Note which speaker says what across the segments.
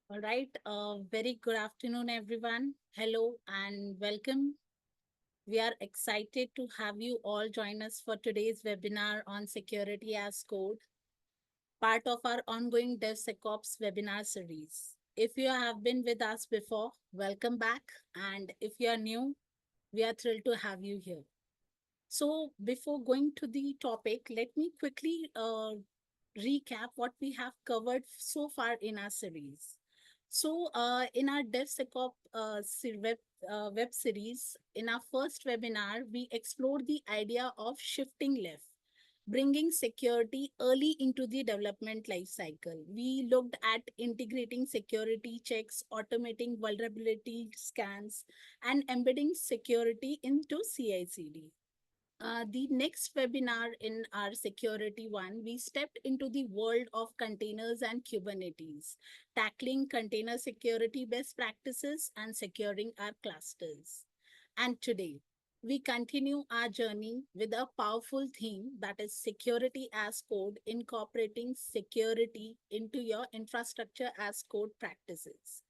Speaker 1: All right. Very good afternoon, everyone. Hello and welcome. We are excited to have you all join us for today's webinar on security as code, part of our ongoing DevSecOps webinar series. If you have been with us before, welcome back. And if you are new, we are thrilled to have you here. So before going to the topic, let me quickly recap what we have covered so far in our series. So, in our DevSecOps web series, in our first webinar, we explored the idea of shifting left, bringing security early into the development lifecycle. We looked at integrating security checks, automating vulnerability scans, and embedding security into CI/CD. The next webinar in our security one, we stepped into the world of containers and Kubernetes, tackling container security best practices and securing our clusters. And today, we continue our journey with a powerful theme that is security as code, incorporating security into your infrastructure as code practices.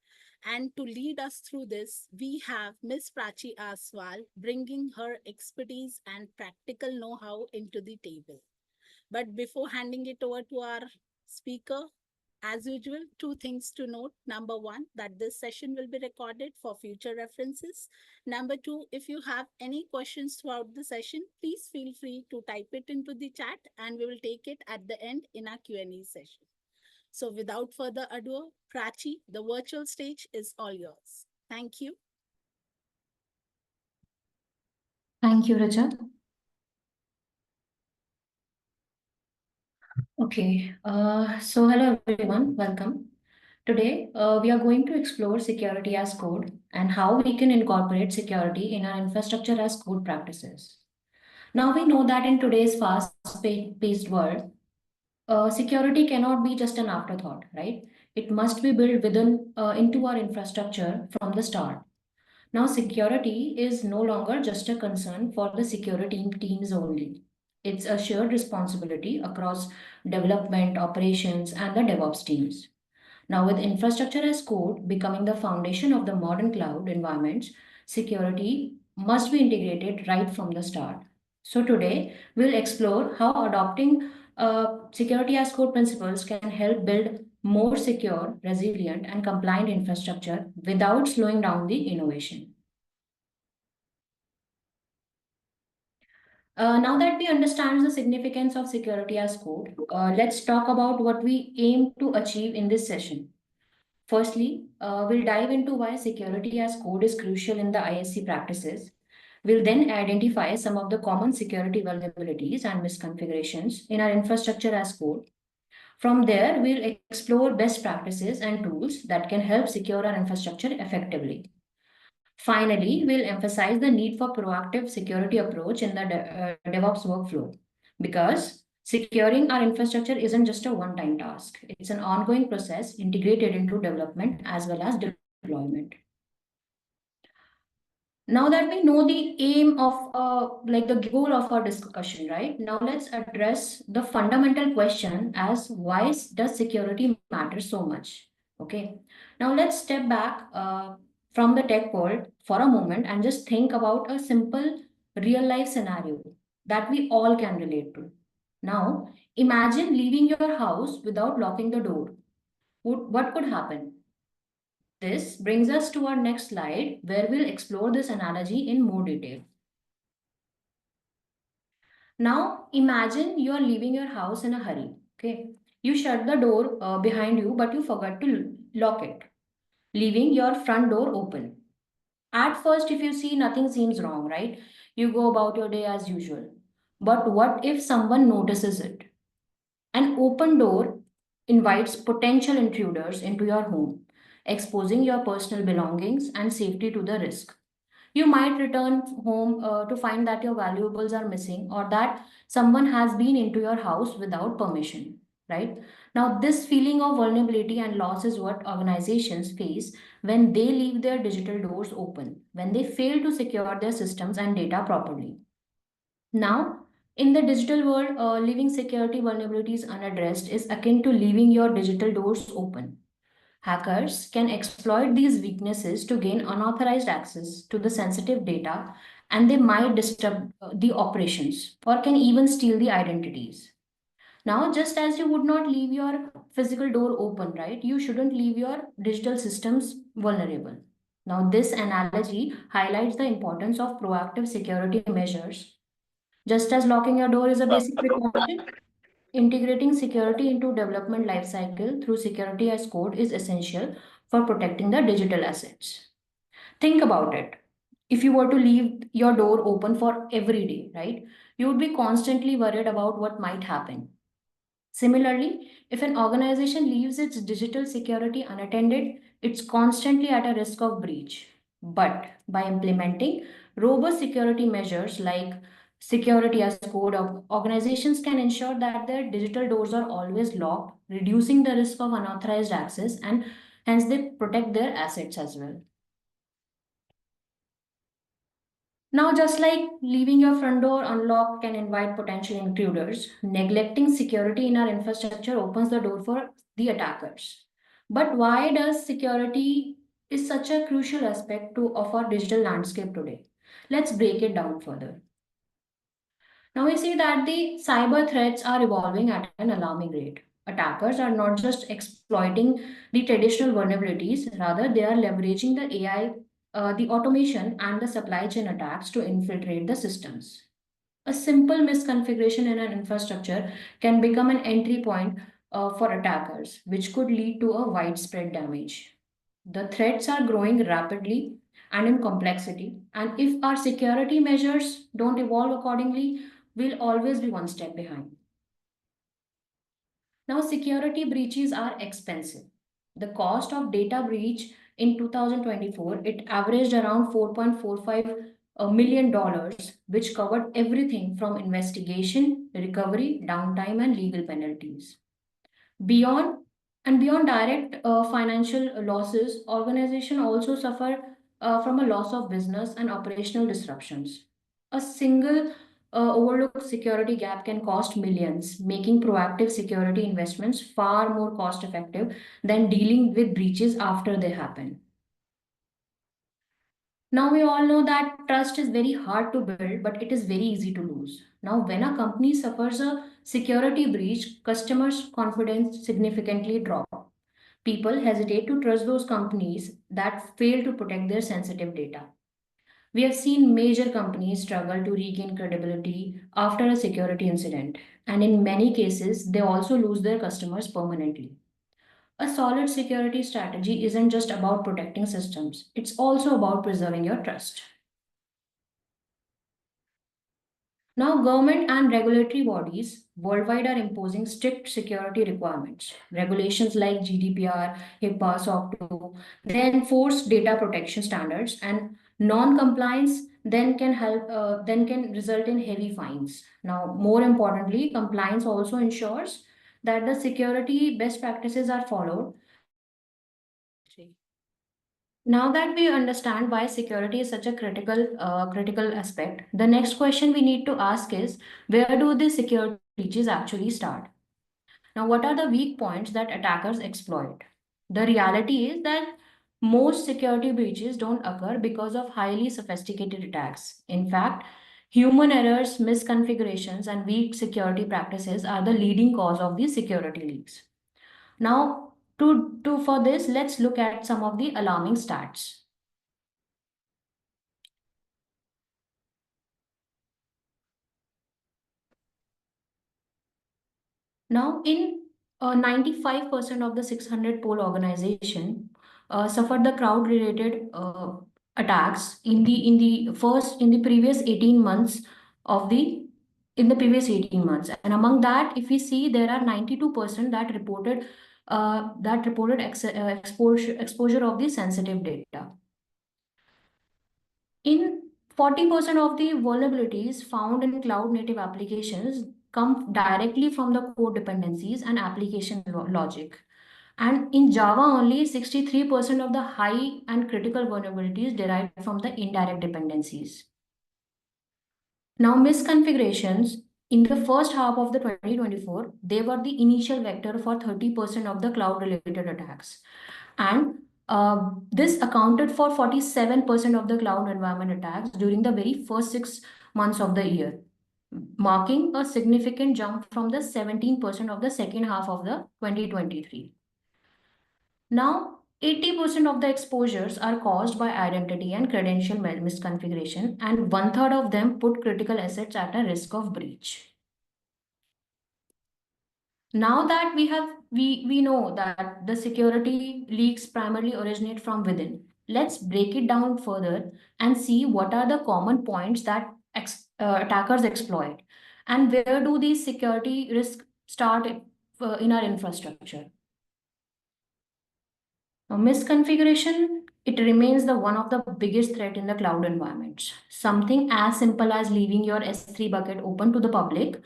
Speaker 1: And to lead us through this, we have Ms. Prachi Aswal bringing her expertise and practical know-how into the table. But before handing it over to our speaker, as usual, two things to note. Number one, that this session will be recorded for future references. Number two, if you have any questions throughout the session, please feel free to type it into the chat and we will take it at the end in our Q&A session. So without further ado, Prachi, the virtual stage is all yours. Thank you.
Speaker 2: Thank you, Rajat. Okay, hello everyone, welcome. Today, we are going to explore security as code and how we can incorporate security in our infrastructure as code practices. Now, we know that in today's fast-paced world, security cannot be just an afterthought, right? It must be built into our infrastructure from the start. Now, security is no longer just a concern for the security teams only. It's a shared responsibility across development, operations, and the DevOps teams. Now, with infrastructure as code becoming the foundation of the modern cloud environments, security must be integrated right from the start. So, today we'll explore how adopting security as code principles can help build more secure, resilient, and compliant infrastructure without slowing down the innovation. Now that we understand the significance of security as code, let's talk about what we aim to achieve in this session. Firstly, we'll dive into why security as code is crucial in the IaC practices. We'll then identify some of the common security vulnerabilities and misconfigurations in our infrastructure as code. From there, we'll explore best practices and tools that can help secure our infrastructure effectively. Finally, we'll emphasize the need for proactive security approach in the DevOps workflow because securing our infrastructure isn't just a one-time task. It's an ongoing process integrated into development as well as deployment. Now that we know the aim of, the goal of our discussion, right? Now let's address the fundamental question as why does security matter so much? Okay. Now let's step back from the tech world for a moment and just think about a simple real life scenario that we all can relate to. Now, imagine leaving your house without locking the door. What could happen? This brings us to our next slide where we'll explore this analogy in more detail. Now, imagine you are leaving your house in a hurry. Okay. You shut the door behind you, but you forgot to lock it, leaving your front door open. At first, if you see nothing seems wrong, right? You go about your day as usual. But what if someone notices it? An open door invites potential intruders into your home, exposing your personal belongings and safety to the risk. You might return home to find that your valuables are missing or that someone has been into your house without permission, right? Now, this feeling of vulnerability and loss is what organizations face when they leave their digital doors open, when they fail to secure their systems and data properly. Now, in the digital world, leaving security vulnerabilities unaddressed is akin to leaving your digital doors open. Hackers can exploit these weaknesses to gain unauthorized access to the sensitive data, and they might disrupt the operations or can even steal the identities. Now, just as you would not leave your physical door open, right? You shouldn't leave your digital systems vulnerable. Now, this analogy highlights the importance of proactive security measures. Just as locking your door is a basic precaution, integrating security into development lifecycle through security as code is essential for protecting the digital assets. Think about it. If you were to leave your door open for every day, right? You would be constantly worried about what might happen. Similarly, if an organization leaves its digital security unattended, it's constantly at a risk of breach. But by implementing robust security measures like security as code, organizations can ensure that their digital doors are always locked, reducing the risk of unauthorized access, and hence they protect their assets as well. Now, just like leaving your front door unlocked can invite potential intruders, neglecting security in our infrastructure opens the door for the attackers. But why does security is such a crucial aspect of our digital landscape today? Let's break it down further. Now we see that the cyber threats are evolving at an alarming rate. Attackers are not just exploiting the traditional vulnerabilities, rather they are leveraging the AI, the automation and the supply chain attacks to infiltrate the systems. A simple misconfiguration in an infrastructure can become an entry point for attackers, which could lead to a widespread damage. The threats are growing rapidly and in complexity, and if our security measures don't evolve accordingly, we'll always be one step behind. Now, security breaches are expensive. The cost of data breach in 2024, it averaged around $4.45 million, which covered everything from investigation, recovery, downtime, and legal penalties. Beyond beyond direct financial losses, organizations also suffer from a loss of business and operational disruptions. A single overlooked security gap can cost millions, making proactive security investments far more cost effective than dealing with breaches after they happen. Now we all know that trust is very hard to build, but it is very easy to lose. Now, when a company suffers a security breach, customers' confidence significantly drop. People hesitate to trust those companies that fail to protect their sensitive data. We have seen major companies struggle to regain credibility after a security incident, and in many cases, they also lose their customers permanently. A solid security strategy isn't just about protecting systems, it's also about preserving your trust. Now, government and regulatory bodies worldwide are imposing strict security requirements. Regulations like GDPR, HIPAA, SOC 2, they enforce data protection standards, and non-compliance then can result in heavy fines. Now, more importantly, compliance also ensures that the security best practices are followed. Now that we understand why security is such a critical aspect, the next question we need to ask is, where do the security breaches actually start? Now, what are the weak points that attackers exploit? The reality is that most security breaches don't occur because of highly sophisticated attacks. In fact, human errors, misconfigurations, and weak security practices are the leading cause of these security leaks. Now, for this, let's look at some of the alarming stats. Now, in 95% of the 600 poll organization suffered the crowd-related attacks in the previous 18 months of the in the previous 18 months, and among that, if we see, there are 92% that reported exposure of the sensitive data. In 40% of the vulnerabilities found in cloud native applications come directly from the code dependencies and application logic. And in Java, only 63% of the high and critical vulnerabilities derive from the indirect dependencies. Now, misconfigurations. in the first half of the 2024, they were the initial vector for 30% of the cloud-related attacks. And this accounted for 47% of the cloud environment attacks during the very first 6 months of the year, marking a significant jump from the 17% of the second half of the 2023. Now, 80% of the exposures are caused by identity and credential misconfiguration, and one-third of them put critical assets at a risk of breach. Now that we know that the security leaks primarily originate from within, let's break it down further and see what are the common points that attackers exploit, and where do these security risks start in our infrastructure. Now, misconfiguration, it remains the one of the biggest threat in the cloud environments. Something as simple as leaving your S3 bucket open to the public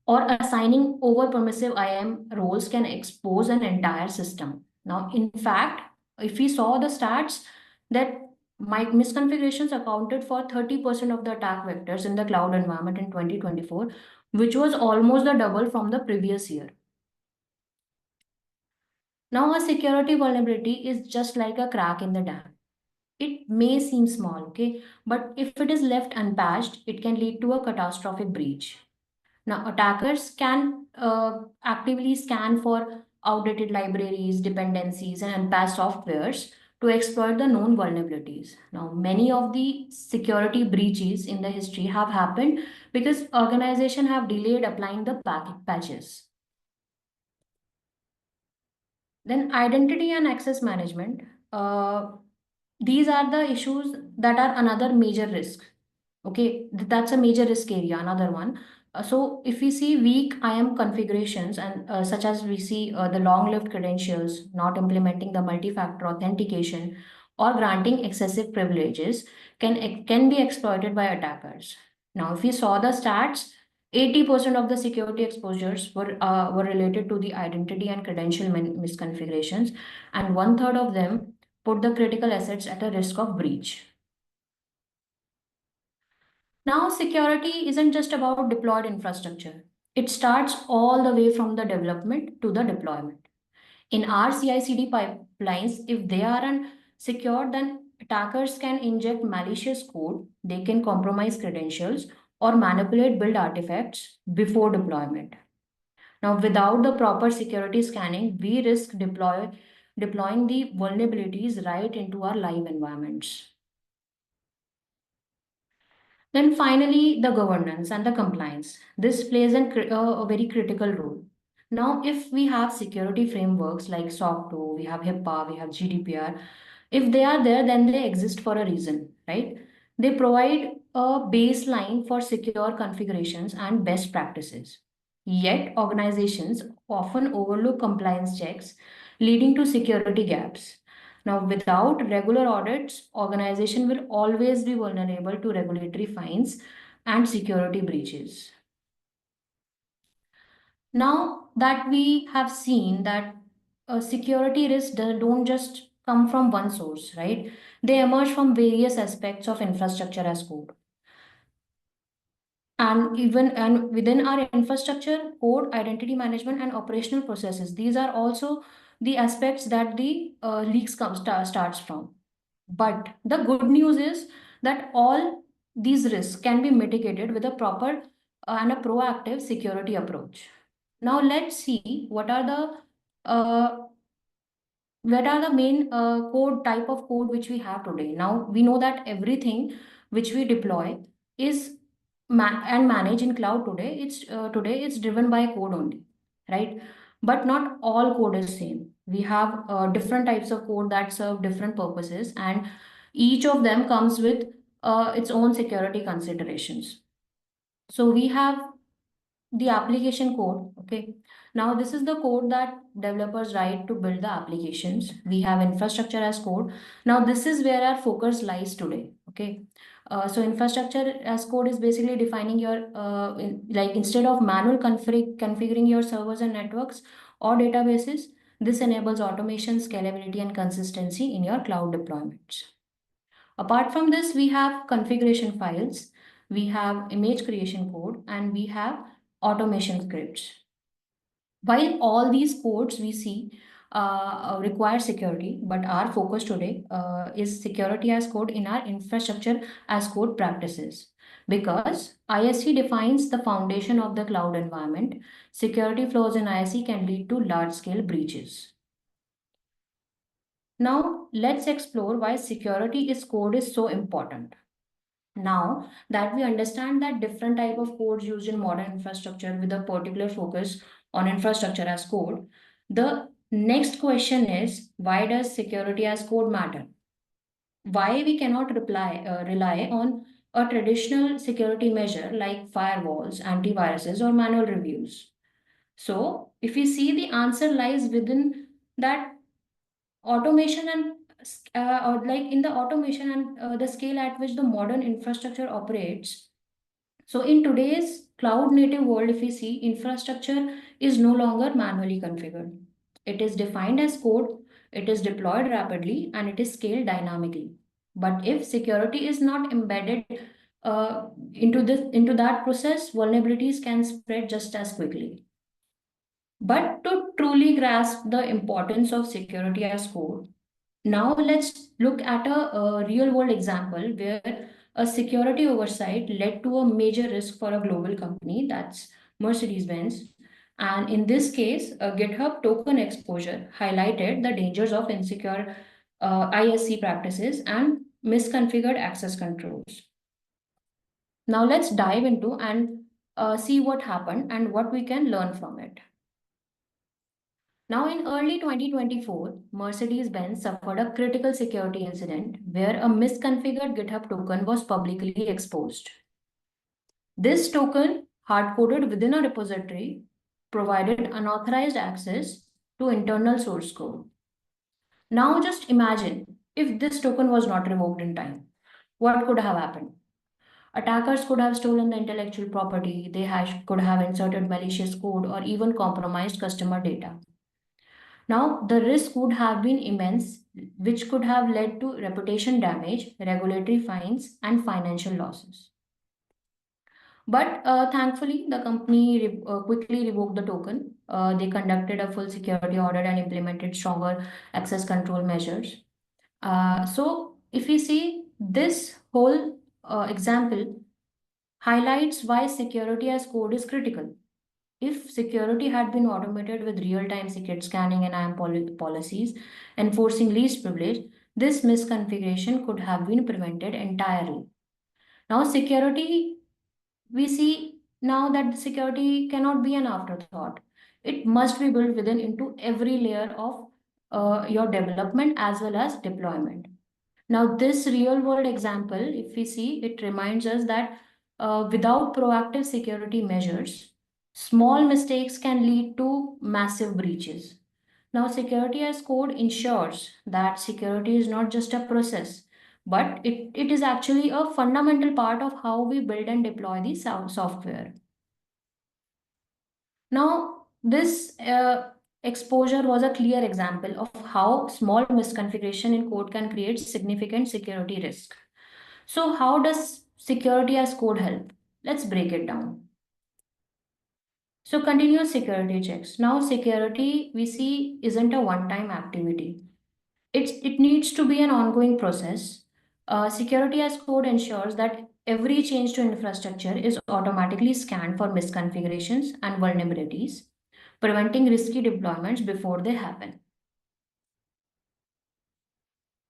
Speaker 2: or assigning over permissive IAM roles can expose an entire system. Now, in fact, if we saw the stats, that misconfigurations accounted for 30% of the attack vectors in the cloud environment in 2024, which was almost the double from the previous year. Now, a security vulnerability is just like a crack in the dam. It may seem small, okay, but if it is left unpatched, it can lead to a catastrophic breach. Now, attackers can actively scan for outdated libraries, dependencies, and unpatched softwares to exploit the known vulnerabilities. Now, many of the security breaches in the history have happened because organizations have delayed applying the patches. Then identity and access management. These are the issues that are another major risk. Okay, that's a major risk area, another one. So if we see weak IAM configurations and such as we see the long-lived credentials, not implementing the multi-factor authentication or granting excessive privileges can be exploited by attackers. Now, if we saw the stats, 80% of the security exposures were related to the identity and credential misconfigurations, and one-third of them put the critical assets at a risk of breach. Now, security isn't just about deployed infrastructure. It starts all the way from the development to the deployment. In our CI/CD pipelines, if they aren't secure, then attackers can inject malicious code, they can compromise credentials, or manipulate build artifacts before deployment. Now, without the proper security scanning, we risk deploying the vulnerabilities right into our live environments. Then finally, the governance and the compliance. This plays a very critical role. Now, if we have security frameworks like SOC 2, we have HIPAA, we have GDPR, if they are there, then they exist for a reason, right? They provide a baseline for secure configurations and best practices. Yet, organizations often overlook compliance checks, leading to security gaps. Now, without regular audits, organization will always be vulnerable to regulatory fines and security breaches. Now that we have seen that security risks don't just come from one source, right? They emerge from various aspects of infrastructure as code. And within our infrastructure, code, identity management, and operational processes, these are also the aspects that the leaks starts from. But the good news is that all these risks can be mitigated with a proper and a proactive security approach. Now let's see uh, what are the main code type of code which we have today. Now we know that everything which we deploy is and manage in cloud today. Today it's driven by code only, right? But not all code is same. We have different types of code that serve different purposes, and each of them comes with its own security considerations. So we have the application code. Okay, now this is the code that developers write to build the applications. We have infrastructure as code. Now this is where our focus lies today. Okay, so infrastructure as code is basically defining your like instead of manual configuring your servers and networks or databases, this enables automation, scalability, and consistency in your cloud deployments. Apart from this, we have configuration files, we have image creation code, and we have automation scripts. While all these codes we see require security, but our focus today is security as code in our infrastructure as code practices. Because IaC defines the foundation of the cloud environment, security flaws in IaC can lead to large-scale breaches. Now, let's explore why security is code is so important. Now that we understand that different type of codes used in modern infrastructure with a particular focus on infrastructure as code, the next question is, why does security as code matter? Why we cannot rely on a traditional security measure like firewalls, antiviruses, or manual reviews? So if we see, the answer lies within that automation and or like in the automation and the scale at which the modern infrastructure operates. So in today's cloud native world, if we see, infrastructure is no longer manually configured. It is defined as code, it is deployed rapidly, and it is scaled dynamically. But if security is not embedded into that process, vulnerabilities can spread just as quickly. But to truly grasp the importance of security as code, now let's look at a real world example where a security oversight led to a major risk for a global company, that's Mercedes-Benz. And in this case, a GitHub token exposure highlighted the dangers of insecure IaC practices and misconfigured access controls. Now let's dive into and see what happened and what we can learn from it. Now, in early 2024, Mercedes-Benz suffered a critical security incident where a misconfigured GitHub token was publicly exposed. This token, hard-coded within a repository, provided unauthorized access to internal source code. Now, just imagine if this token was not revoked in time. What could have happened? Attackers could have stolen the intellectual property, could have inserted malicious code, or even compromised customer data. Now, the risk would have been immense, which could have led to reputation damage, regulatory fines, and financial losses. But thankfully, the company quickly revoked the token. They conducted a full security audit and implemented stronger access control measures. So, if we see, this whole example highlights why security as code is critical. If security had been automated with real-time secret scanning and IAM policies enforcing least privilege, this misconfiguration could have been prevented entirely. Now, security, we see now that security cannot be an afterthought. It must be built within into every layer of your development as well as deployment. Now, this real world example, if we see, it reminds us that without proactive security measures, small mistakes can lead to massive breaches. Now, security as code ensures that security is not just a process, but it is actually a fundamental part of how we build and deploy the software. Now, this exposure was a clear example of how small misconfiguration in code can create significant security risk. So how does security as code help? Let's break it down. So continuous security checks. Now security we see isn't a one-time activity. It needs to be an ongoing process. Security as code ensures that every change to infrastructure is automatically scanned for misconfigurations and vulnerabilities, preventing risky deployments before they happen.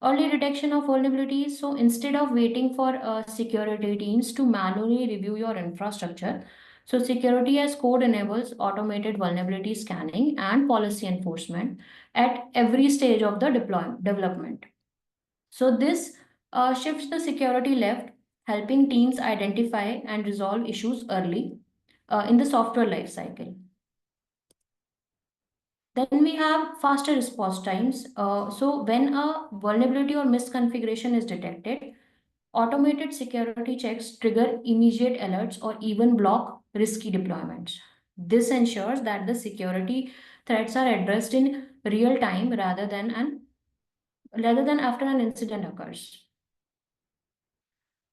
Speaker 2: Early detection of vulnerabilities. So instead of waiting for security teams to manually review your infrastructure, so security as code enables automated vulnerability scanning and policy enforcement at every stage of the development. So this shifts the security left, helping teams identify and resolve issues early in the software lifecycle. Then we have faster response times. So when a vulnerability or misconfiguration is detected, automated security checks trigger immediate alerts or even block risky deployments. This ensures that the security threats are addressed in real time rather than after an incident occurs.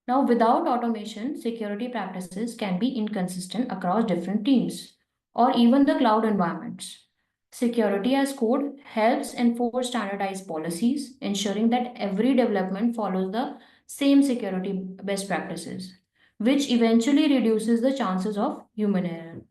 Speaker 2: Now, without automation, security practices can be inconsistent across different teams or even the cloud environments. Security as code helps enforce standardized policies, ensuring that every development follows the same security best practices, which eventually reduces the chances of human error.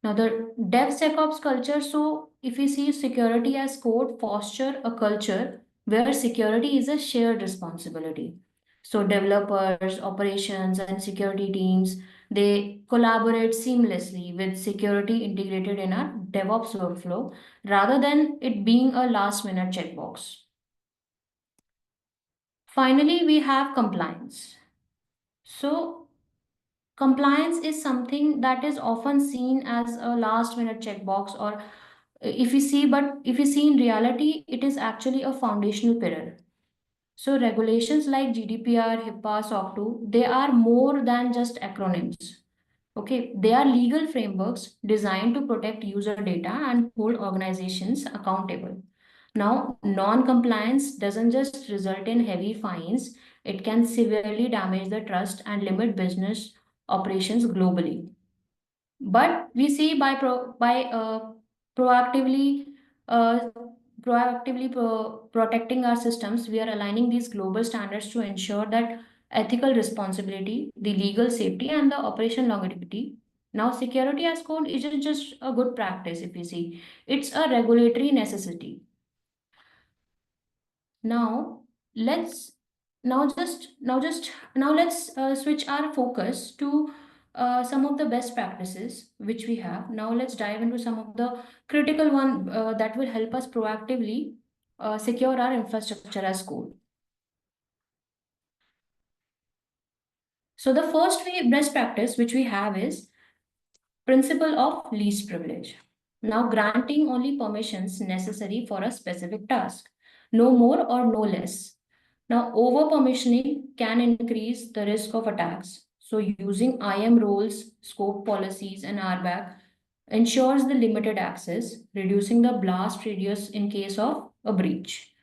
Speaker 2: Now, the DevSecOps culture. So, if we see security as code, foster a culture where security is a shared responsibility. So, developers, operations, and security teams they collaborate seamlessly with security integrated in our DevOps workflow rather than it being a last minute checkbox. Finally, we have compliance. So, compliance is something that is often seen as a last minute checkbox or if you see in reality it is actually a foundational pillar. So regulations like GDPR, HIPAA, SOC 2 they are more than just acronyms. Okay, they are legal frameworks designed to protect user data and hold organizations accountable. Now, non-compliance doesn't just result in heavy fines, it can severely damage the trust and limit business operations globally. But we see by proactively uh, protecting our systems, we are aligning these global standards to ensure that ethical responsibility, the legal safety, and the operation longevity. Now, security as code isn't just a good practice, if you see, it's a regulatory necessity. Now, let's now let's switch our focus to some of the best practices which we have. Now let's dive into some of the critical one that will help us proactively secure our infrastructure as code. So the first best practice which we have is principle of least privilege. Now granting only permissions necessary for a specific task, no more or no less. Now, over-permissioning can increase the risk of attacks. So, using IAM roles, scope policies, and RBAC ensures the limited access, reducing the blast radius in case of a breach.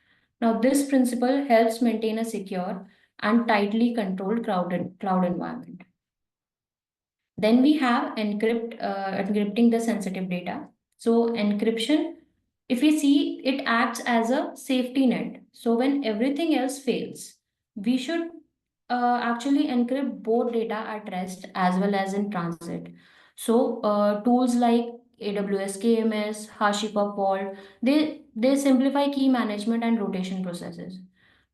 Speaker 2: Now, this principle helps maintain a secure and tightly controlled cloud environment. Then we have encrypting the sensitive data. So encryption, if we see, it acts as a safety net. So when everything else fails, we should actually encrypt both data at rest as well as in transit. So tools like AWS KMS, HashiCorp Vault, they simplify key management and rotation processes.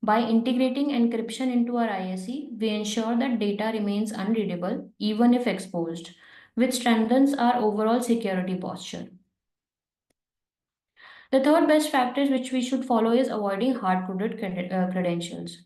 Speaker 2: By integrating encryption into our IaC, we ensure that data remains unreadable even if exposed, which strengthens our overall security posture. The third best practice which we should follow is avoiding hard-coded credentials.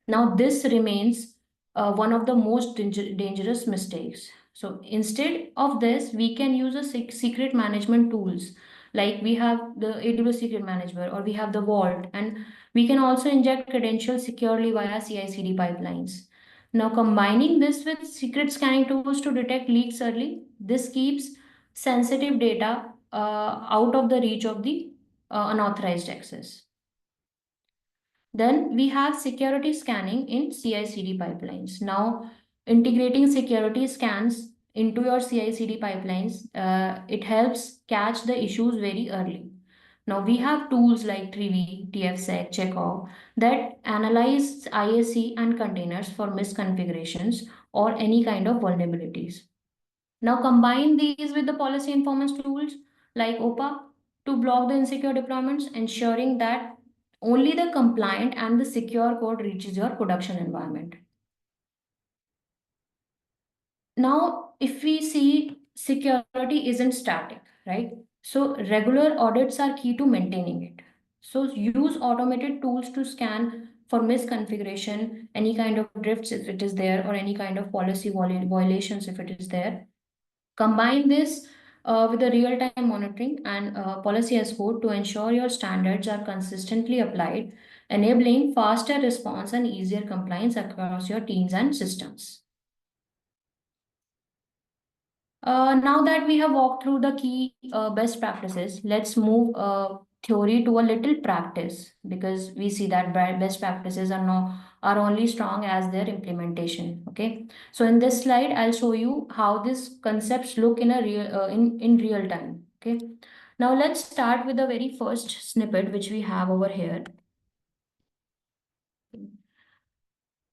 Speaker 2: Now, this remains one of the most dangerous mistakes. So, instead of this, we can use a secret management tools like we have the AWS Secret Manager or we have the Vault, and we can also inject credentials securely via CI/CD pipelines. Now, combining this with secret scanning tools to detect leaks early, this keeps sensitive data out of the reach of the unauthorized access. Then we have security scanning in CI/CD pipelines. Now, integrating security scans into your CI/CD pipelines, it helps catch the issues very early. Now, we have tools like Trivy, tfsec, Checkov that analyze IaC and containers for misconfigurations or any kind of vulnerabilities. Now combine these with the policy informance tools like OPA to block the insecure deployments, ensuring that only the compliant and the secure code reaches your production environment. Now, if we see security isn't static, right? So regular audits are key to maintaining it. So use automated tools to scan for misconfiguration, any kind of drifts if it is there, or any kind of policy violations if it is there. Combine this with the real-time monitoring and policy as code to ensure your standards are consistently applied, enabling faster response and easier compliance across your teams and systems. Now that we have walked through the key best practices, let's move theory to a little practice, because we see that best practices are no are only strong as their implementation. Okay, so in this slide I'll show you how these concepts look in a real in real time. Okay, now let's start with the very first snippet which we have over here.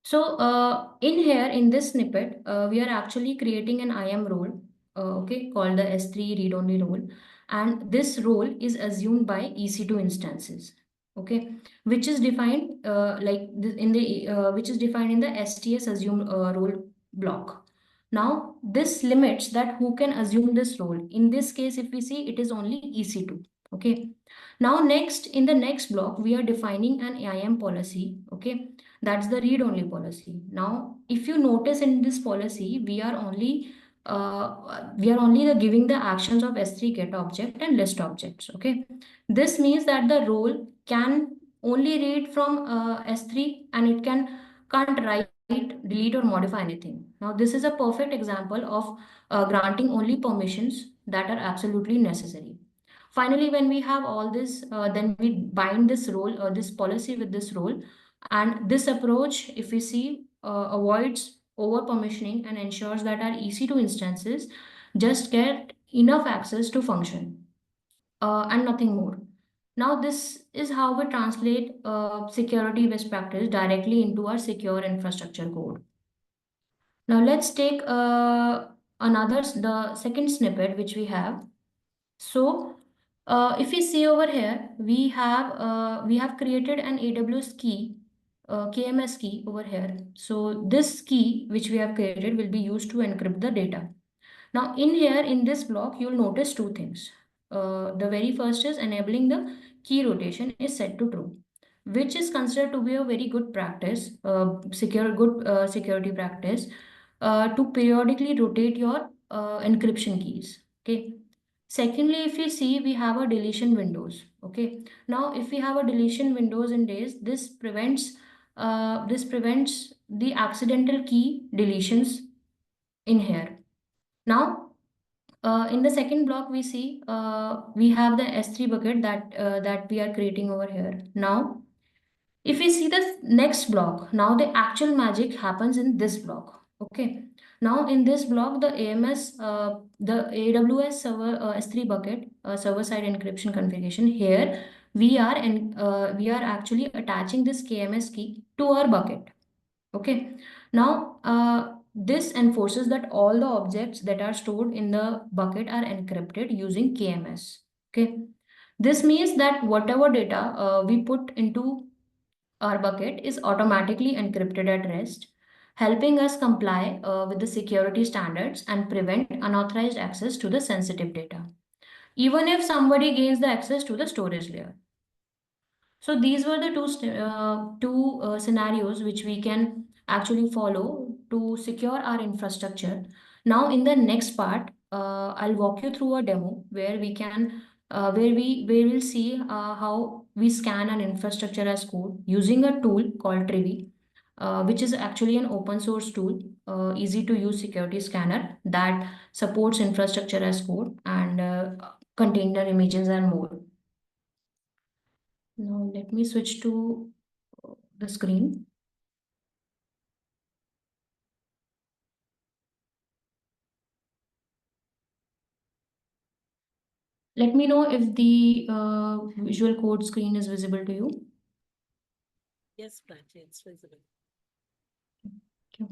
Speaker 2: So in here, in this snippet, we are actually creating an IAM role, okay, called the S3 read-only role. And this role is assumed by EC2 instances, okay, which is defined which is defined in the STS assume role block. Now, this limits that who can assume this role. In this case, if we see, it is only EC2, okay. Now, next, in the next block, we are defining an IAM policy, okay. That's the read-only policy. Now, if you notice in this policy, we are only giving the actions of S3 get object and list objects. Okay, this means that the role can only read from S3 and it can't write, delete, or modify anything. Now, this is a perfect example of granting only permissions that are absolutely necessary. Finally, when we have all this, then we bind this role or this policy with this role. And this approach, if we see, avoids over permissioning and ensures that our EC2 instances just get enough access to function and nothing more. Now, this is how we translate security best practice directly into our secure infrastructure code. Now, let's take the second snippet which we have. So, if we see over here, we have created an AWS key, KMS key over here. So this key which we have created will be used to encrypt the data. Now in here, in this block, you'll notice two things. The very first is enabling the key rotation is set to true, which is considered to be a very good practice, security practice, to periodically rotate your encryption keys. Okay. Secondly, if you see, we have a deletion windows. Okay. Now, if we have a deletion windows in days, this prevents the accidental key deletions in here. Now, in the second block, we see we have the S3 bucket that we are creating over here. Now, if we see the next block, now the actual magic happens in this block. Okay. Now in this block, the AWS server S3 bucket server side encryption configuration here, we are actually attaching this KMS key to our bucket. Okay. Now this enforces that all the objects that are stored in the bucket are encrypted using KMS. Okay. This means that whatever data we put into our bucket is automatically encrypted at rest, helping us comply with the security standards and prevent unauthorized access to the sensitive data, even if somebody gains the access to the storage layer. So these were the two scenarios which we can actually follow to secure our infrastructure. Now, in the next part, I'll walk you through a demo where we can where we'll see how we scan an infrastructure as code using a tool called Trivy, which is actually an open source tool, easy to use security scanner that supports infrastructure as code and container images and more. Now let me switch to the screen. Let me know if the visual code screen is visible to you.
Speaker 1: Yes, Prachi, it's visible.
Speaker 2: Okay.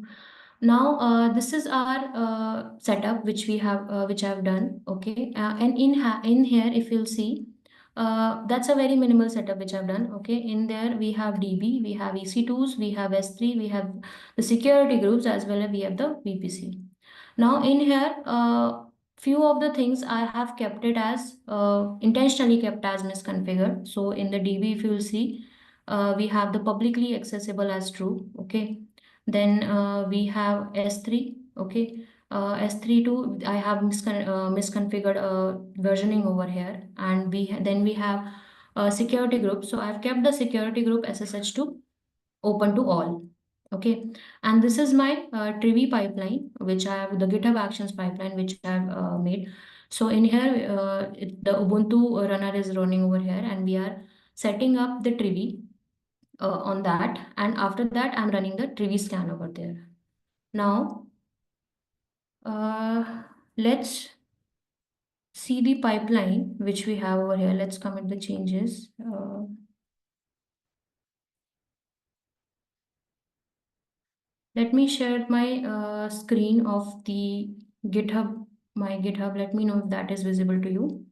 Speaker 2: Now, this is our setup which which I've done. Okay, and in here, if you'll see, that's a very minimal setup which I've done. Okay, in there we have DB, we have EC2s, we have S3, we have the security groups as well as we have the VPC. Now in here, few of the things I have kept it as intentionally kept as misconfigured. So in the DB, if you'll see, we have the publicly accessible as true. Okay. Then we have S3, okay. S3 too, I have misconfigured versioning over here, and then we have security group. So I've kept the security group SSH to open to all, okay. And this is my Trivy pipeline, which I have the GitHub Actions pipeline, which I have made. So in here, the Ubuntu runner is running over here, and we are setting up the Trivy on that. And after that, I'm running the Trivy scan over there. Now, let's see the pipeline which we have over here. Let's commit the changes. Let me share my screen of the GitHub, my GitHub. Let me know if that is visible to you.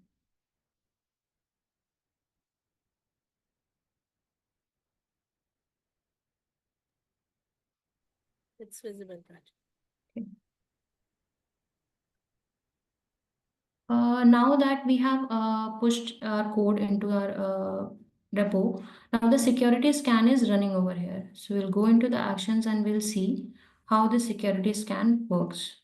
Speaker 1: It's visible, Raj.
Speaker 2: Okay. Now that we have pushed our code into our repo, now the security scan is running over here. So we'll go into the actions and we'll see how the security scan works.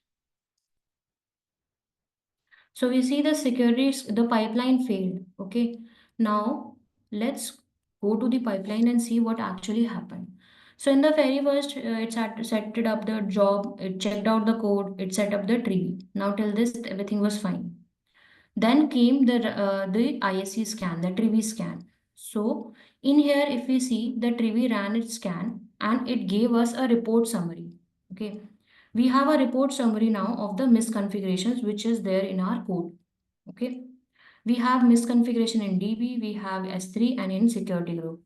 Speaker 2: So we see the pipeline failed. Okay. Now let's go to the pipeline and see what actually happened. So in the very first, it set it up the job, it checked out the code, it set up the tree. Now till this, everything was fine. Then came the IaC scan, the Trivy scan. So in here, if we see the Trivy ran its scan and it gave us a report summary. Okay, we have a report summary now of the misconfigurations which is there in our code. Okay, we have misconfiguration in DB, we have S3 and in security group.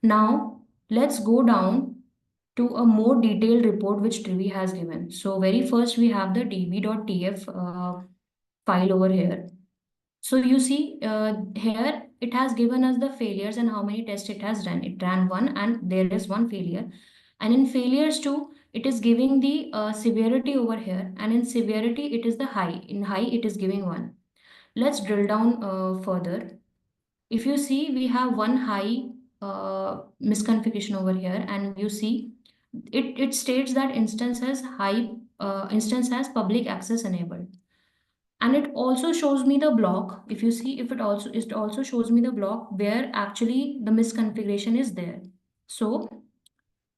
Speaker 2: Now let's go down to a more detailed report which Trivy has given. So very first we have the db.tf file over here. So you see here it has given us the failures and how many tests it has run. It ran one and there is one failure. And in failures too, it is giving the severity over here. And in severity, it is the high. In high, it is giving one. Let's drill down further. If you see, we have one high misconfiguration over here. And you see, it states that instance has public access enabled, and it also shows me the block. If you see, if it also shows me the block where actually the misconfiguration is there. So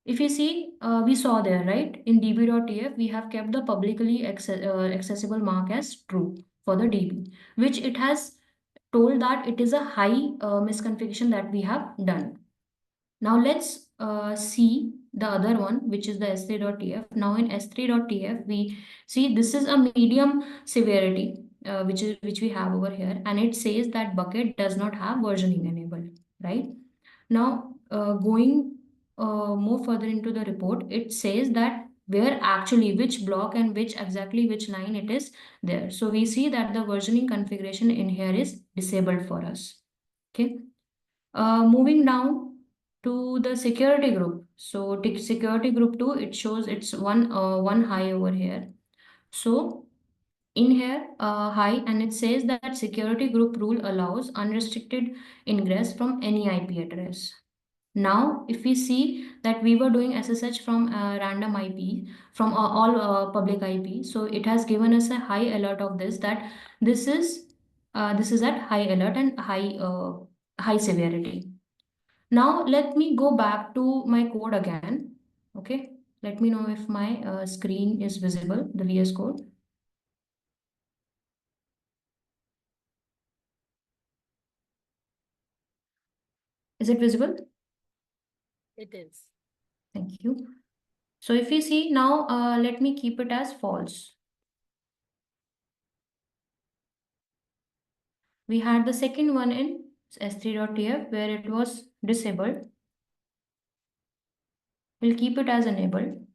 Speaker 2: if you see, we saw there, right, in db.tf we have kept the publicly accessible mark as true for the db, which it has told that it is a high misconfiguration that we have done. Now let's see the other one, which is the s3.tf. Now in s3.tf, we see this is a medium severity, which we have over here, and it says that bucket does not have versioning enabled, right? Now going more further into the report, it says that where actually which block and which line it is there. So we see that the versioning configuration in here is disabled for us. Okay. Moving down to the security group. So security group 2, it shows it's one high over here. So in here, high, and it says that security group rule allows unrestricted ingress from any IP address. Now, if we see that we were doing SSH from random IP, from all public IP, so it has given us a high alert of this, that this is at high alert and high severity. Now let me go back to my code again. Okay, let me know if my screen is visible, the VS Code. Is it visible?
Speaker 1: It is.
Speaker 2: Thank you. So if we see now, let me keep it as false. We had the second one in s3.tf where it was disabled. We'll keep it as enabled.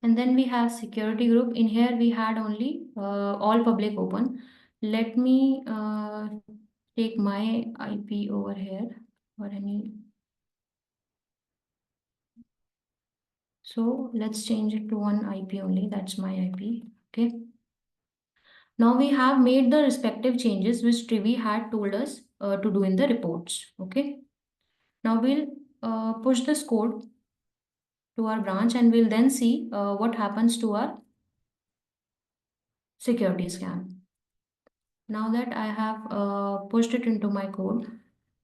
Speaker 2: And then we have security group. In here, we had only all public open. Let me take my IP over here or any. So let's change it to one IP only. That's my IP. Okay. Now we have made the respective changes which Trivy had told us to do in the reports. Okay. Now we'll push this code to our branch and we'll then see what happens to our security scan. Now that I have pushed it into my code,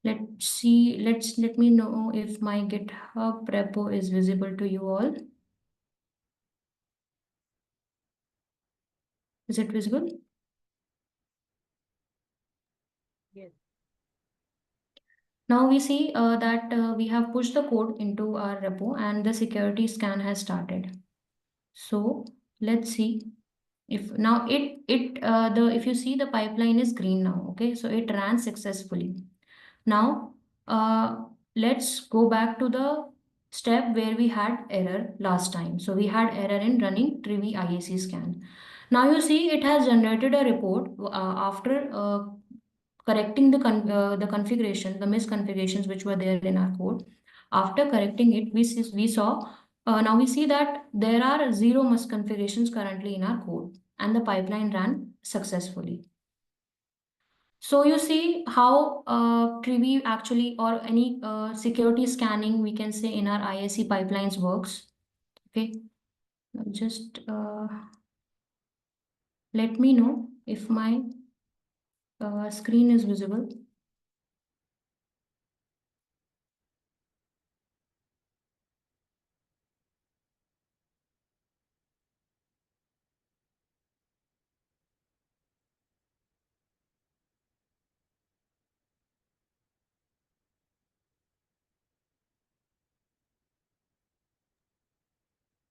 Speaker 2: let me know if my GitHub repo is visible to you all. Is it visible?
Speaker 1: Yes.
Speaker 2: Now we see that we have pushed the code into our repo and the security scan has started. So let's see if now the if you see the pipeline is green now. Okay, so it ran successfully. Now let's go back to the step where we had error last time. So we had error in running Trivy IaC scan. Now you see it has generated a report after correcting the configuration, the misconfigurations which were there in our code. After correcting it, we saw now we see that there are zero misconfigurations currently in our code, and the pipeline ran successfully. So you see how Trivy actually or any security scanning we can say in our IaC pipelines works. Okay, now just let me know if my screen is visible.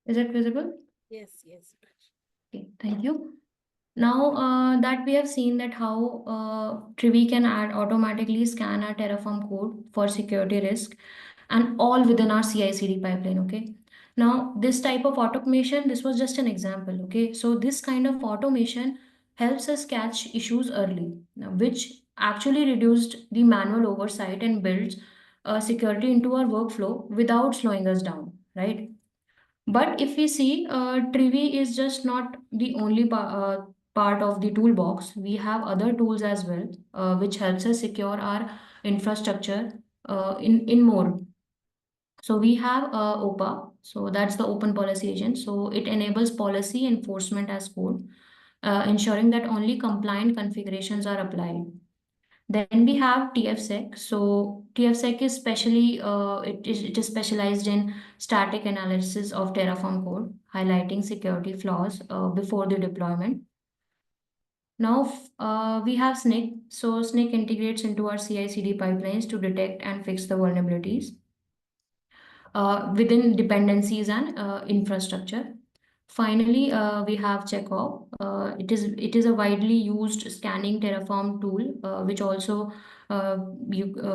Speaker 2: Is it visible?
Speaker 1: Yes, yes.
Speaker 2: Okay, thank you. Now that we have seen that how Trivy can add automatically scan our Terraform code for security risk and all within our CI/CD pipeline. Okay. Now this type of automation, this was just an example. Okay. So this kind of automation helps us catch issues early, now, which actually reduced the manual oversight and builds security into our workflow without slowing us down. Right. But if we see, Trivy is just not the only part of the toolbox. We have other tools as well, which helps us secure our infrastructure in more. So we have OPA, so that's the Open Policy Agent. So it enables policy enforcement as code, ensuring that only compliant configurations are applied. Then we have tfsec. So tfsec is specially it is specialized in static analysis of Terraform code, highlighting security flaws before the deployment. Now we have SNCC. So SNCC integrates into our CI/CD pipelines to detect and fix the vulnerabilities within dependencies and infrastructure. Finally, we have Checkov. It is a widely used scanning Terraform tool, which also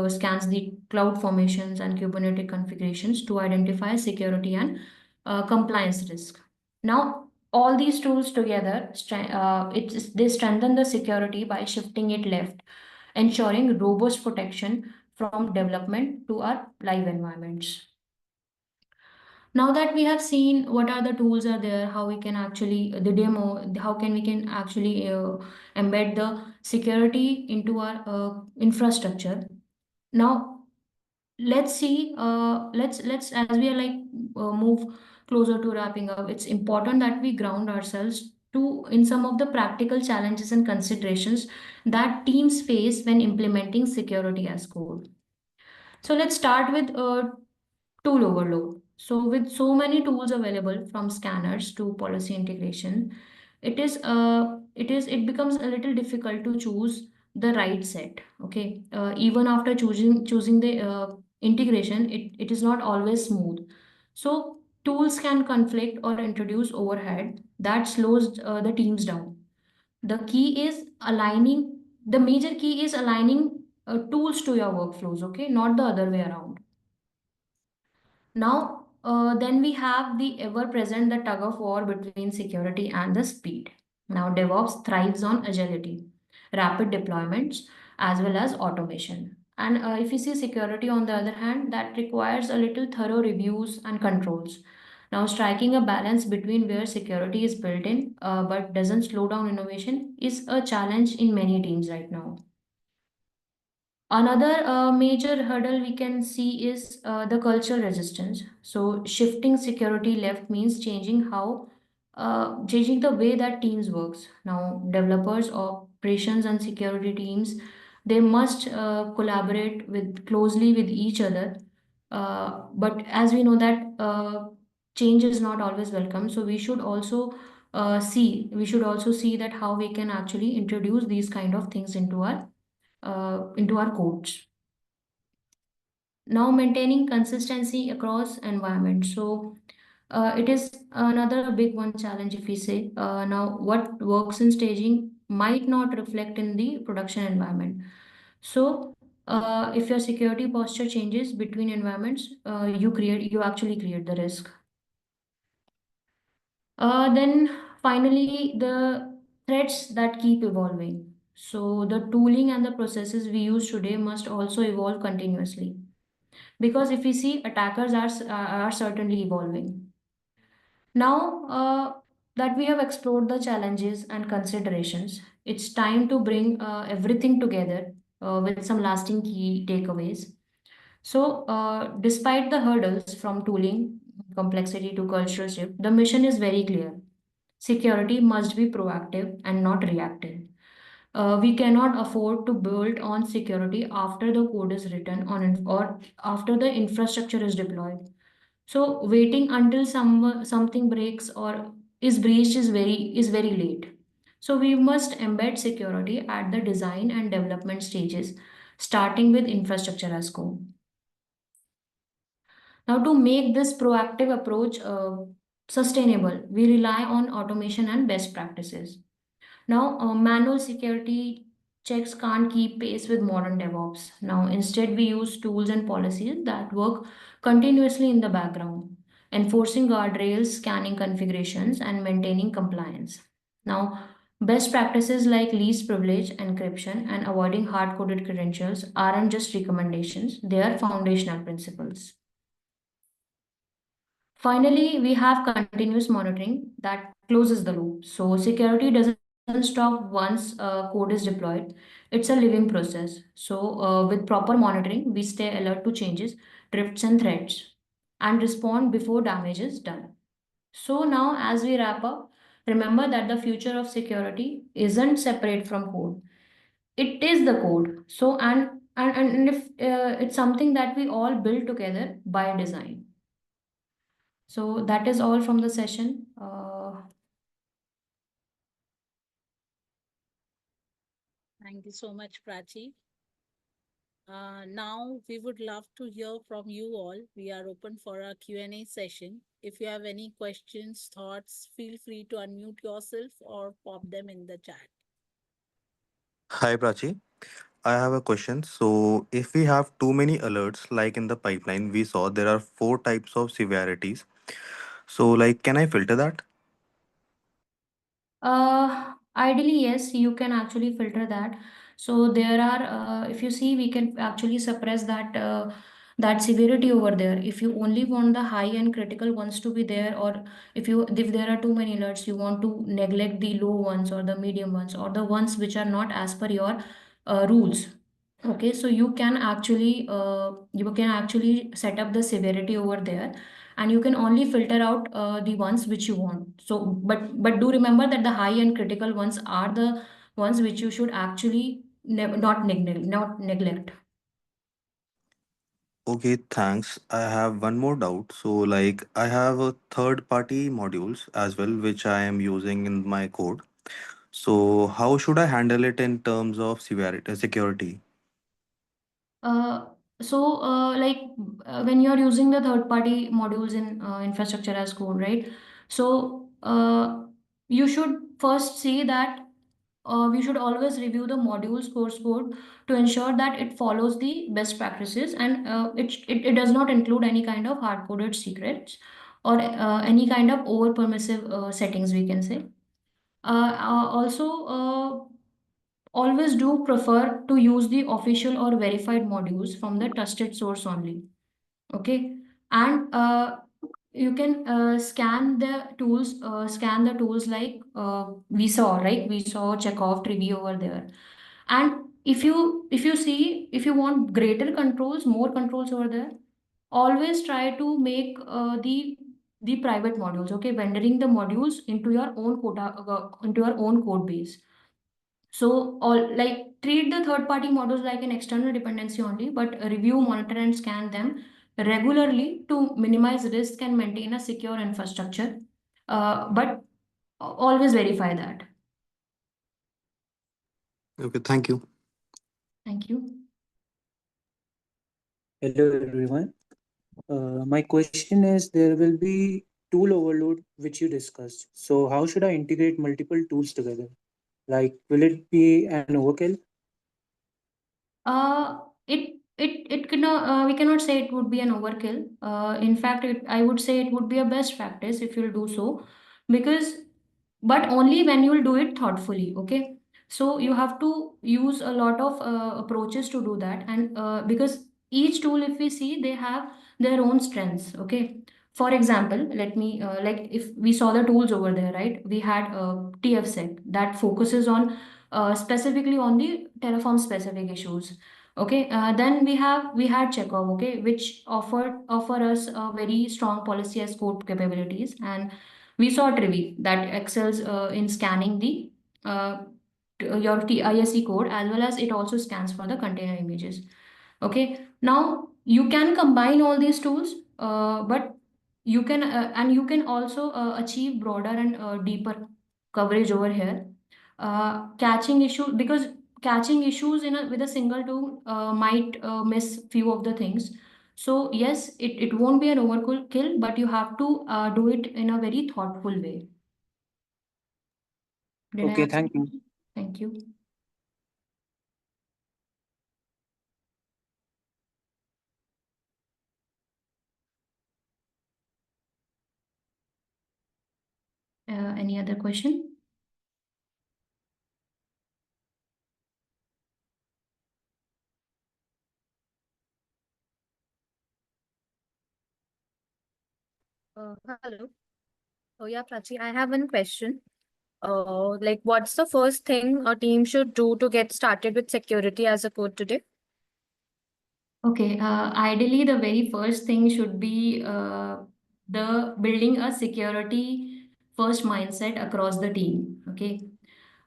Speaker 2: scans the cloud formations and Kubernetes configurations to identify security and compliance risk. Now, all these tools together, they strengthen the security by shifting it left, ensuring robust protection from development to our live environments. Now that we have seen what are the tools are there, how we can actually the demo, how can we can actually embed the security into our infrastructure. Now let's see, let's as we are like move closer to wrapping up, it's important that we ground ourselves to in some of the practical challenges and considerations that teams face when implementing security as code. So let's start with tool overload. So with so many tools available from scanners to policy integration, it becomes a little difficult to choose the right set. Okay, even after choosing the integration, it is not always smooth. So tools can conflict or introduce overhead that slows the teams down. The key is aligning. The major key is aligning tools to your workflows. Okay, not the other way around. Now, then we have the ever-present the tug of war between security and the speed. Now, DevOps thrives on agility, rapid deployments, as well as automation. And if you see security, on the other hand, that requires a little thorough reviews and controls. Now, striking a balance between where security is built in but doesn't slow down innovation is a challenge in many teams right now. Another major hurdle we can see is the cultural resistance. So shifting security left means changing the way that teams works. Now developers, operations, and security teams, they must collaborate with closely with each other. But as we know that change is not always welcome, so we should also we should also see that how we can actually introduce these kind of things into our codes. Now, maintaining consistency across environments. So it is another big one challenge if we say now what works in staging might not reflect in the production environment. So if your security posture changes between environments, you actually create the risk. Then finally, the threats that keep evolving. So the tooling and the processes we use today must also evolve continuously. Because if we see attackers are certainly evolving. Now that we have explored the challenges and considerations, it's time to bring everything together with some lasting key takeaways. So, despite the hurdles from tooling, complexity to cultural shift, the mission is very clear. Security must be proactive and not reactive. We cannot afford to build on security after the code is written or after the infrastructure is deployed. So waiting until something breaks or is breached is very late. So we must embed security at the design and development stages, starting with infrastructure as code. Now, to make this proactive approach sustainable, we rely on automation and best practices. Now, manual security checks can't keep pace with modern DevOps. Now, instead, we use tools and policies that work continuously in the background, enforcing guardrails, scanning configurations, and maintaining compliance. Now, best practices like least privilege encryption and avoiding hard coded credentials aren't just recommendations, they are foundational principles. Finally, we have continuous monitoring that closes the loop. So security doesn't stop once code is deployed. It's a living process. So with proper monitoring, we stay alert to changes, drifts and threats and respond before damage is done. So now as we wrap up, remember that the future of security isn't separate from code. It is the code. So and if it's something that we all build together by design. So that is all from the session.
Speaker 1: Thank you so much, Prachi. Now we would love to hear from you all. We are open for a Q&A session. If you have any questions, thoughts, feel free to unmute yourself or pop them in the chat.
Speaker 3: Hi Prachi, I have a question. So, if we have too many alerts, like in the pipeline, we saw there are four types of severities. So, like, can I filter that?
Speaker 2: Ideally, yes, you can actually filter that. So there are, if you see, we can actually suppress that severity over there. If you only want the high and critical ones to be there, or if there are too many alerts, you want to neglect the low ones or the medium ones or the ones which are not as per your rules. Okay, so you can actually set up the severity over there, and you can only filter out the ones which you want. So, but do remember that the high and critical ones are the ones which you should actually not neglect.
Speaker 3: Okay, thanks. I have one more doubt. So, like, I have a third party modules as well, which I am using in my code. So, how should I handle it in terms of severity, security?
Speaker 2: Uh, so, when you're using the third-party modules in infrastructure as code, right? So, you should first see that we should always review the module source code to ensure that it follows the best practices and it does not include any kind of hard-coded secrets or any kind of over permissive settings, we can say. Also, always do prefer to use the official or verified modules from the trusted source only. Okay, and you can scan the tools like we saw Checkov Trivy over there. And if you want greater controls, more controls over there, always try to make the private modules. Okay, rendering the modules into your own code base. So, all like treat the third party models like an external dependency only, but review, monitor, and scan them regularly to minimize risk and maintain a secure infrastructure. But always verify that.
Speaker 3: Okay, thank you.
Speaker 2: Thank you.
Speaker 4: Hello everyone. My question is there will be tool overload which you discussed. So how should I integrate multiple tools together? Like will it be an overkill?
Speaker 2: It cannot, we cannot say it would be an overkill. In fact, I would say it would be a best practice if you'll do so, because but only when you'll do it thoughtfully. Okay, so you have to use a lot of approaches to do that, and because each tool, if we see, they have their own strengths. Okay, for example, let me like if we saw the tools over there, right? We had tfsec that focuses on specifically on the Terraform specific issues. Okay, then we had Checkov, okay, which offer us a very strong policy as code capabilities, and we saw Trivy that excels in scanning the your IaC code, as well as it also scans for the container images. Okay, now you can combine all these tools, but you can also achieve broader and deeper coverage over here. Catching issue because catching issues with a single tool might miss few of the things. So yes, it won't be an overkill, but you have to do it in a very thoughtful way. Did I
Speaker 4: Okay,
Speaker 2: answer?
Speaker 4: thank you.
Speaker 2: Thank you. Any other question?
Speaker 5: Hello. Oh yeah, Prachi, I have one question. Like what's the first thing a team should do to get started with security as a code today?
Speaker 2: Okay, ideally, the very first thing should be the building a security first mindset across the team. Okay,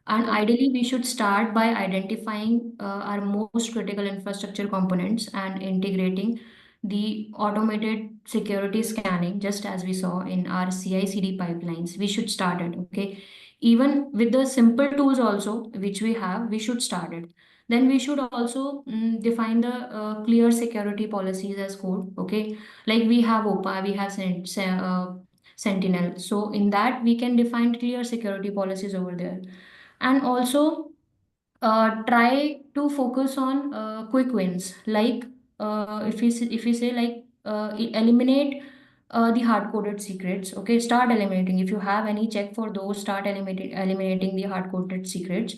Speaker 2: and ideally, we should start by identifying our most critical infrastructure components and integrating the automated security scanning, just as we saw in our CI/CD pipelines. We should start it. Okay, even with the simple tools also which we have, we should start it. Then we should also define the clear security policies as code. Okay, like we have OPA, we have Sentinel. So in that we can define clear security policies over there, and also try to focus on quick wins. Like if we say like eliminate the hard coded secrets. Okay, start eliminating. If you have any check for those, start eliminating the hard coded secrets.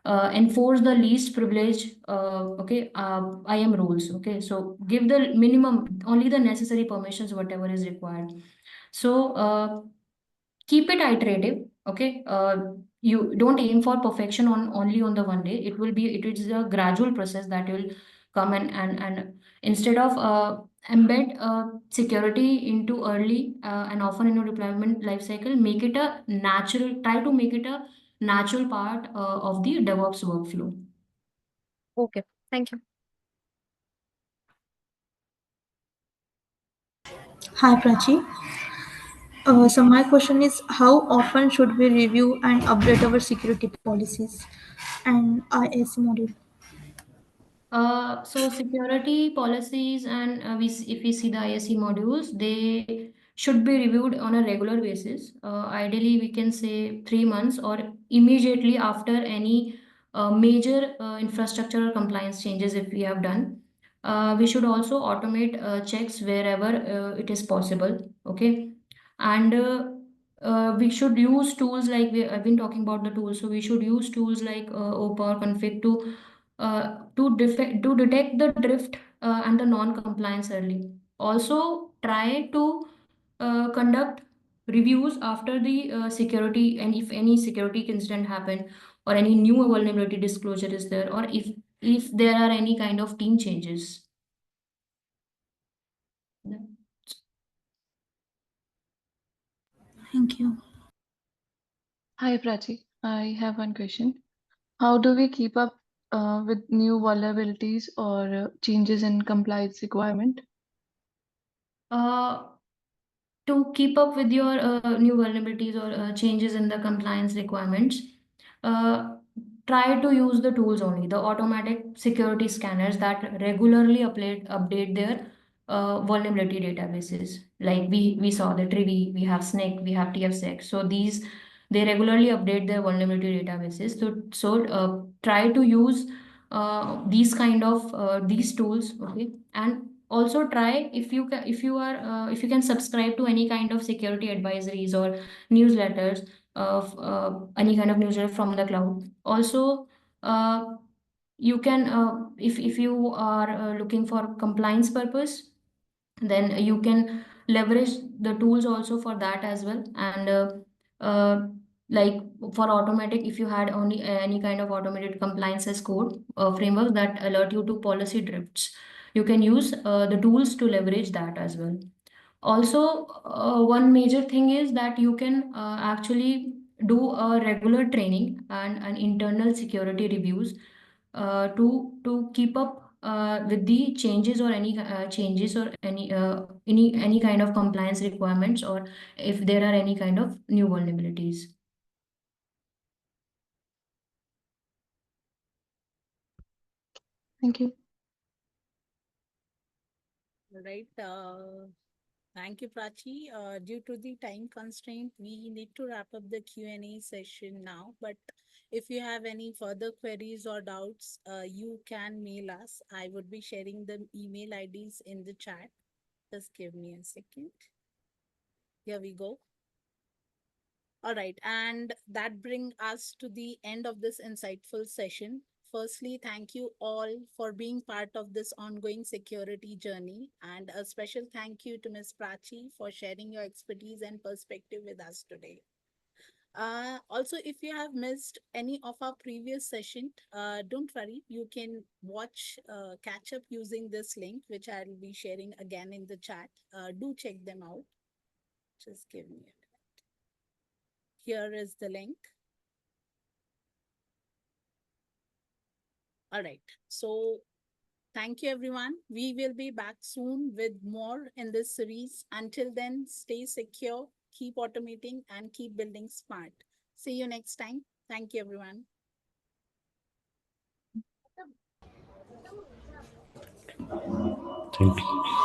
Speaker 2: Enforce the least privilege IAM rules. Okay, so give the minimum, only the necessary permissions whatever is required. So keep it iterative. Okay, you don't aim for perfection on only on the one day. It is a gradual process that will come, and instead of embed security into early and often in your deployment life cycle, make it a natural try to make it a natural part of the DevOps workflow.
Speaker 5: Okay, thank you.
Speaker 6: Hi Prachi. So my question is how often should we review and update our security policies and IaC module?
Speaker 2: So security policies and if we see the IaC modules, they should be reviewed on a regular basis. Ideally, we can say 3 months or immediately after any major infrastructure or compliance changes if we have done. We should also automate checks wherever it is possible. Okay, and we should use tools like I've been talking about the tools, so we should use tools like OPA or config to detect the drift and the non-compliance early. Also, try to conduct reviews after the security, and if any security incident happen or any new vulnerability disclosure is there, or if there are any kind of team changes. Yeah.
Speaker 6: Thank you.
Speaker 7: Hi Prachi, I have one question. How do we keep up with new vulnerabilities or changes in compliance requirement?
Speaker 2: Uh, to keep up with your new vulnerabilities or changes in the compliance requirements, uh, try to use the tools only, the automatic security scanners that regularly update their vulnerability databases. Like we saw the Trivy, we have SNCC, we have tfsec. So these, they regularly update their vulnerability databases. So try to use these kind of these tools, okay? And also try, if you can, if you can subscribe to any kind of security advisories or newsletters of any kind of newsletter from the cloud. Also, uh, you can, if you are looking for compliance purpose, then you can leverage the tools also for that as well. And uh, like for automatic, if you had only any kind of automated compliance as code frameworks that alert you to policy drifts, you can use the tools to leverage that as well. Also, one major thing is that you can actually do a regular training and internal security reviews to keep up with the changes or any changes or any kind of compliance requirements, or if there are any kind of new vulnerabilities.
Speaker 7: Thank you.
Speaker 1: All right. Thank you, Prachi. Due to the time constraint, we need to wrap up the Q&A session now. But if you have any further queries or doubts, you can mail us. I would be sharing the email IDs in the chat. Just give me a second. Here we go. All right, and that brings us to the end of this insightful session. Firstly, thank you all for being part of this ongoing security journey, and a special thank you to Ms. Prachi for sharing your expertise and perspective with us today. Also, if you have missed any of our previous session, don't worry, you can watch, catch up using this link, which I'll be sharing again in the chat. Do check them out. Just give me a minute. Here is the link. All right. So thank you, everyone. We will be back soon with more in this series. Until then, stay secure, keep automating, and keep building smart. See you next time. Thank you, everyone.
Speaker 3: Thank you.